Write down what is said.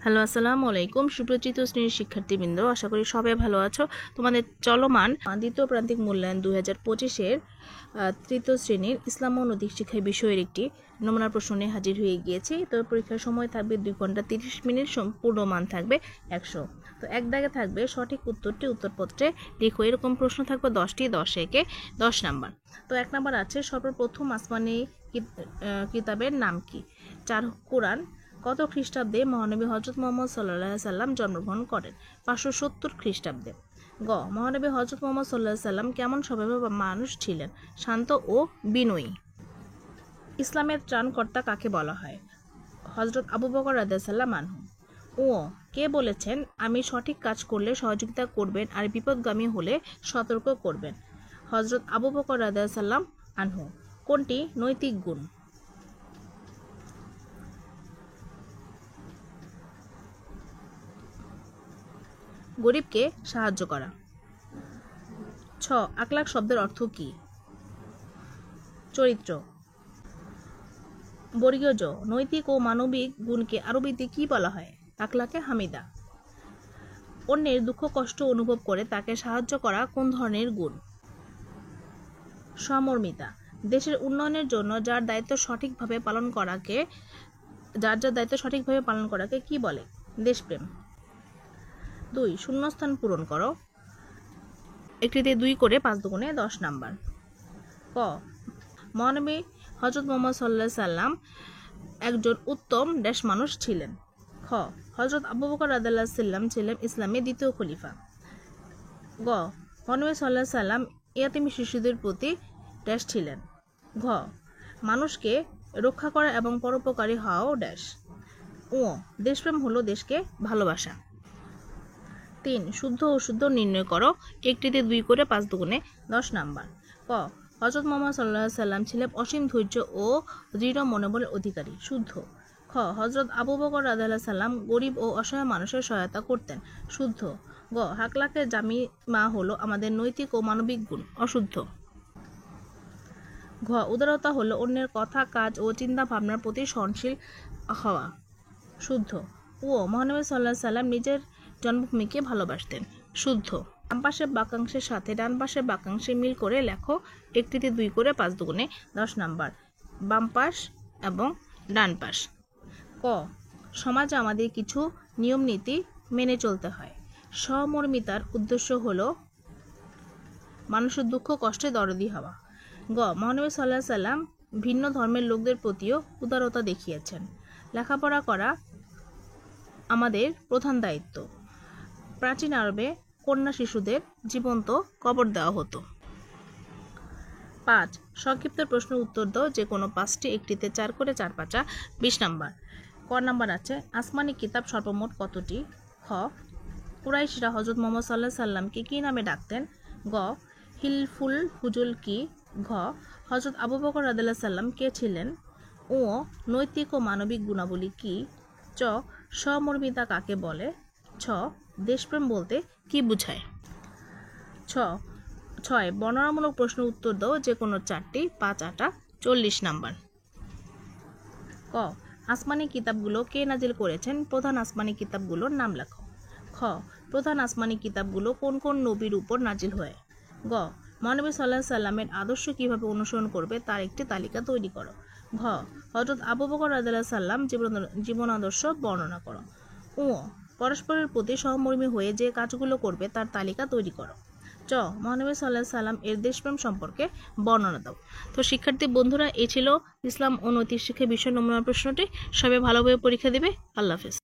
Hello, আসসালামু আলাইকুম। সুপ্রচিত শ্রেণীর শিক্ষার্থীবৃন্দ, আশা করি সবাই ভালো আছো। তোমাদের চলমান দ্বিতীয় প্রান্তিক মূল্যায়ন 2025-এর তৃতীয় শ্রেণীর ইসলাম ও নৈতিক শিক্ষা বিষয়ের একটি নমুনা প্রশ্ন নিয়ে হাজির হয়ে গিয়েছি। তো পরীক্ষার সময় থাকবে 2 ঘন্টা 30 মিনিট, সম্পূর্ণ মান থাকবে 100। তো এক দাগে থাকবে সঠিক উত্তরটি উত্তরপত্রে লিখো। এরকম প্রশ্ন থাকবে 10টি, 10 একে 10 নাম্বার। তো 1 নাম্বার আছে, সর্বপ্রথম আসমানি কিতাবের নাম কি? 4 কোরআন। কত খ্রিস্টাব্দে মহানবী হজরত মোহাম্মদ সাল্লাল্লাহু আলাইহি সাল্লাম জন্মগ্রহণ করেন? 570 খ্রিস্টাব্দে। গ মহানবী হজরত মোহাম্মদ সাল্লাল্লাহু আলাইহি সাল্লাম কেমন স্বভাবের মানুষ ছিলেন? শান্ত ও বিনয়ী। ইসলামের ত্রাণকর্তা কাকে বলা হয়? হজরত আবু বকর রাদিয়াল্লাহু আনহু। ও কে বলেছেন আমি সঠিক কাজ করলে সহযোগিতা করবেন আর বিপদগামী হলে সতর্ক করবেন? হজরত আবু বকর রাদিয়াল্লাহু আনহু। কোনটি নৈতিক গুণ? গরিবকে সাহায্য করা। 6 আখলাক শব্দের অর্থ কি? চরিত্র। বর্গীয় জ নৈতিক ও মানবিক গুণকে আরবিতে কি বলা হয়? আখলাকে হামিদা। অন্যের দুঃখ কষ্ট অনুভব করে তাকে সাহায্য করা কোন ধরনের গুণ? সমর্মিতা। দেশের উন্নয়নের জন্য যার দায়িত্ব সঠিকভাবে পালন করাকে কি বলে? দেশপ্রেম। 2 শূন্যস্থান পূরণ করো। একটিতে 2 করে 5 দুগুণে 10 নাম্বার। ক মহানবী হজরত মোহাম্মদ সাল্লাল্লাহু আলাইহি সাল্লাম একজন উত্তম ড্যাশ মানুষ ছিলেন। খ হজরত আবু বকর রাদিয়াল্লাহু সাল্লাম ছিলেন ইসলামের দ্বিতীয় খলিফা। গ মহানবী সাল্লাল্লাহু আলাইহি সাল্লাম ইয়াতীম শিশুদের প্রতি ড্যাশ ছিলেন। ঘ মানুষকে রক্ষা করা এবং পরোপকারী হওয়াও ড্যাশ। ও দেশপ্রেম হলো দেশকে ভালোবাসা। 3 শুদ্ধ ও অশুদ্ধ নির্ণয় করো। একটিতে 2 করে 5 দুগুণে 10 নাম্বার। ক হযরত মুহাম্মদ সাল্লাল্লাহু আলাইহি সাল্লাম ছিলেন অসীম ধৈর্য ও দৃঢ় মনোবলের অধিকারী। শুদ্ধ। খ হযরত আবু বকর রাদিয়াল্লাহু সাল্লাম গরিব ও অসহায় মানুষের সহায়তা করতেন। শুদ্ধ। গ আখলাকের জামিমা হলো আমাদের নৈতিক ও মানবিক গুণ। অশুদ্ধ। ঘ উদারতা হলো অন্যের কথা কাজ ও চিন্তা ভাবনার প্রতি সহনশীল হওয়া। শুদ্ধ। ও মহানবী সাল্লাল্লাহু আলাইহি সাল্লাম নিজের জন্মভূমিকে ভালোবাসতেন। শুদ্ধ। বাম পাশের বাক্যাংশের সাথে ডান পাশের বাক্যাংশে মিল করে লেখো। একটিতে 2 করে 5 দুগুণে 10 নাম্বার। বাম পাশ এবং ডান পাশ। ক সমাজে আমাদের কিছু নিয়ম নীতি মেনে চলতে হয়। সমর্মিতার উদ্দেশ্য হলো মানুষের দুঃখ কষ্টে দরদি হওয়া। গ মহানবী সাল্লাল্লাহু আলাইহি সাল্লাম ভিন্ন ধর্মের লোকদের প্রতিও উদারতা দেখিয়েছেন। লেখাপড়া করা আমাদের প্রধান দায়িত্ব। প্রাচীন আরবে কন্যা শিশুদের জীবন্ত কবর দেওয়া হতো। 5 সংক্ষিপ্ত প্রশ্নের উত্তর দাও, যে কোনো 5টি। একটিতে 4 করে 4 5 20 নাম্বার। ক নাম্বার আছে আসমানি কিতাব সর্বমোট কতটি? খ কুরাইশরা হযরত মুহাম্মদ সাল্লাল্লাহু আলাইহি সাল্লামকে কি নামে ডাকতেন? গ হিলফুল ফুজুল কি? ঘ হযরত আবু বকর রাদিয়াল্লাহু সাল্লাম কে ছিলেন? ও নৈতিক ও মানবিক গুণাবলী কি? চ সমর্মিতা কাকে বলে? ছ দেশপ্রেম বলতে কি বোঝায়? 6 বর্ণনামূলক প্রশ্ন উত্তর দাও, যে কোনো 4টি। 5 8 40 নাম্বার। ক আসমানি কিতাবগুলো কে নাজিল করেছেন? প্রধান আসমানি কিতাবগুলোর নাম লেখো। খ প্রধান আসমানি কিতাবগুলো কোন কোন নবীর উপর নাজিল হয়? গ মহানবী সাল্লাল্লাহু আলাইহি সাল্লামের আদর্শ কিভাবে অনুসরণ করবে তার একটি তালিকা তৈরি করো। ঘ হযরত আবু বকর রাদিয়াল্লাহু সাল্লাম জীবন আদর্শ বর্ণনা করো। ও পরস্পরের প্রতি সহমর্মী হয়ে যে কাজগুলো করবে তার তালিকা তৈরি করো। চ মহানবী সাল্লাল্লাহু আলাইহি সাল্লাম এর দেশপ্রেম সম্পর্কে বর্ণনা দাও। তো শিক্ষার্থী বন্ধুরা, এই ছিল ইসলাম ও নৈতিক শিক্ষা বিষয় নমুনা প্রশ্নটি। সবাই ভালোভাবে পরীক্ষা দিবে। আল্লাহ হাফেজ।